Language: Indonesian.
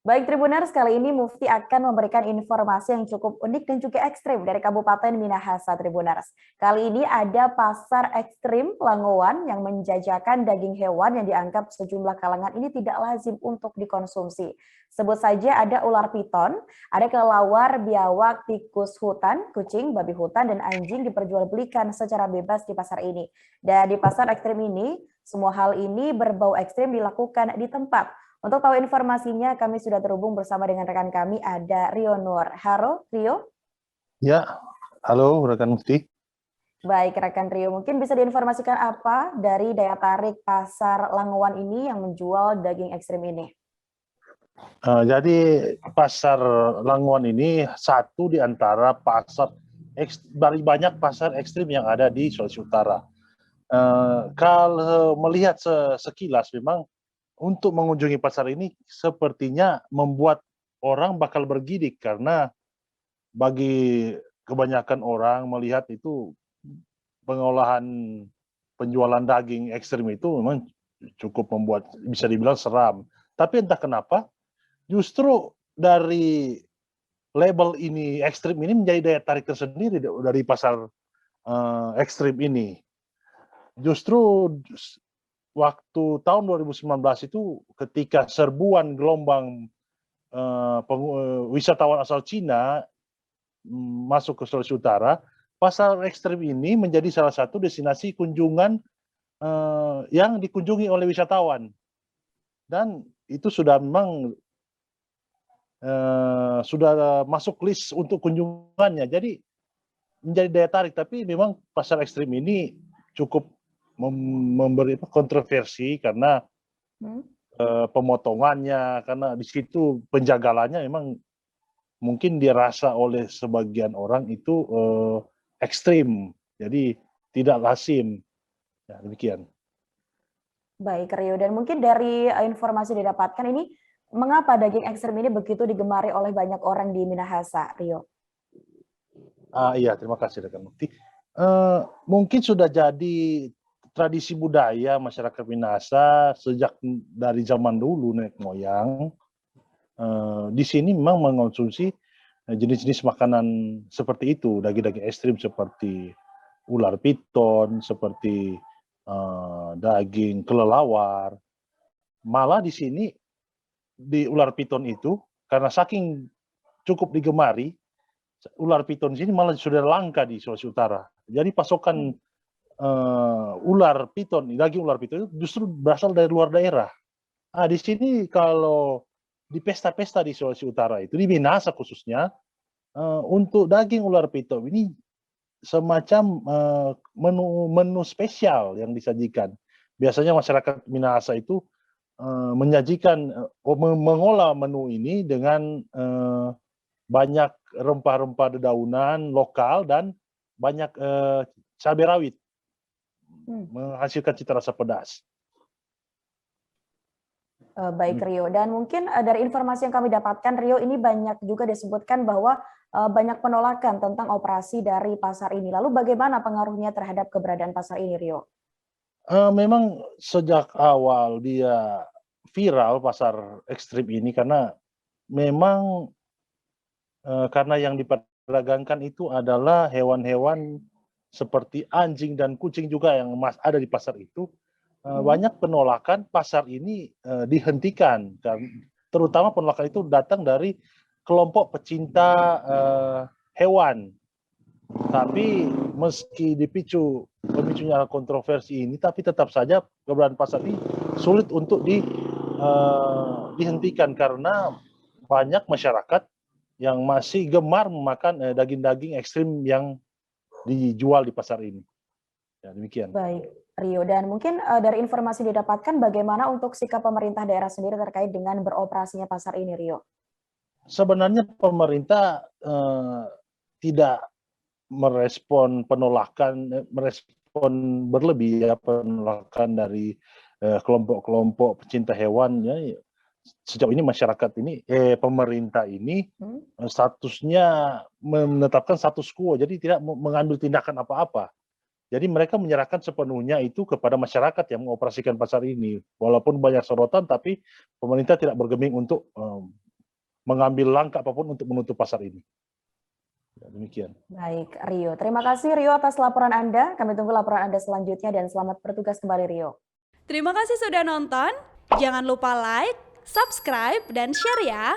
Baik Tribuners, kali ini Mufti akan memberikan informasi yang cukup unik dan juga ekstrim dari Kabupaten Minahasa Tribuners. Kali ini ada pasar ekstrim Langowan yang menjajakan daging hewan yang dianggap sejumlah kalangan ini tidak lazim untuk dikonsumsi. Sebut saja ada ular piton, ada kelelawar, biawak, tikus hutan, kucing, babi hutan, dan anjing diperjualbelikan secara bebas di pasar ini. Dan di pasar ekstrim ini, semua hal ini berbau ekstrim dilakukan di tempat. Untuk tahu informasinya, kami sudah terhubung bersama dengan rekan kami, ada Rio Nur. Halo, Rio. Ya, halo rekan Mufti. Baik, rekan Rio, mungkin bisa diinformasikan apa dari daya tarik pasar Langowan ini yang menjual daging ekstrim ini? Jadi pasar Langowan ini satu di antara pasar dari banyak pasar ekstrim yang ada di Sulawesi Utara. Kalau melihat sekilas memang untuk mengunjungi pasar ini sepertinya membuat orang bakal bergidik karena bagi kebanyakan orang melihat itu pengolahan penjualan daging ekstrim itu memang cukup membuat bisa dibilang seram. Tapi entah kenapa justru dari label ini ekstrim ini menjadi daya tarik tersendiri dari pasar ekstrim ini. Justru waktu tahun 2019 itu ketika serbuan gelombang wisatawan asal Cina masuk ke Sulawesi Utara, pasar ekstrim ini menjadi salah satu destinasi kunjungan yang dikunjungi oleh wisatawan. Dan itu sudah memang sudah masuk list untuk kunjungannya. Jadi menjadi daya tarik. Tapi memang pasar ekstrim ini cukup memberi kontroversi karena pemotongannya, karena di situ penjagalannya memang mungkin dirasa oleh sebagian orang itu ekstrim. Jadi tidak lazim. Ya, demikian. Baik, Rio. Dan mungkin dari informasi didapatkan ini, mengapa daging ekstrim ini begitu digemari oleh banyak orang di Minahasa, Rio? Iya, terima kasih rekan Mukti. Mungkin sudah jadi tradisi budaya masyarakat Minahasa sejak dari zaman dulu nenek moyang. Di sini memang mengonsumsi jenis-jenis makanan seperti itu, daging-daging ekstrim seperti ular piton, seperti daging kelelawar. Malah di sini di ular piton itu karena saking cukup digemari, ular piton di sini malah sudah langka di Sulawesi Utara. Jadi pasokan ular piton, daging ular piton itu justru berasal dari luar daerah. Di sini kalau di pesta-pesta di Sulawesi Utara itu, di Minahasa khususnya, untuk daging ular piton ini semacam menu spesial yang disajikan. Biasanya masyarakat Minahasa itu menyajikan, mengolah menu ini dengan banyak rempah-rempah dedaunan lokal dan banyak cabai rawit, menghasilkan cita rasa pedas. Baik Rio, dan mungkin dari informasi yang kami dapatkan Rio, ini banyak juga disebutkan bahwa banyak penolakan tentang operasi dari pasar ini. Lalu bagaimana pengaruhnya terhadap keberadaan pasar ini, Rio? Memang sejak awal dia viral pasar ekstrim ini karena memang karena yang diperdagangkan itu adalah hewan-hewan seperti anjing dan kucing juga yang ada di pasar itu. Banyak penolakan pasar ini dihentikan, terutama penolakan itu datang dari kelompok pecinta hewan. Tapi meski pemicunya kontroversi ini, tapi tetap saja keberadaan pasar ini sulit untuk dihentikan karena banyak masyarakat yang masih gemar memakan daging-daging ekstrim yang dijual di pasar ini. Ya, demikian. Baik, Rio. Dan mungkin dari informasi didapatkan bagaimana untuk sikap pemerintah daerah sendiri terkait dengan beroperasinya pasar ini, Rio? Sebenarnya pemerintah tidak merespon penolakan, merespon berlebih ya penolakan dari kelompok-kelompok pecinta hewan ya. Sejauh ini masyarakat ini, pemerintah ini statusnya menetapkan status quo, jadi tidak mengambil tindakan apa-apa. Jadi mereka menyerahkan sepenuhnya itu kepada masyarakat yang mengoperasikan pasar ini. Walaupun banyak sorotan, tapi pemerintah tidak bergeming untuk mengambil langkah apapun untuk menutup pasar ini. Ya, demikian. Baik, Rio. Terima kasih Rio atas laporan Anda. Kami tunggu laporan Anda selanjutnya dan selamat bertugas kembali Rio. Terima kasih sudah nonton. Jangan lupa like, subscribe, dan share ya.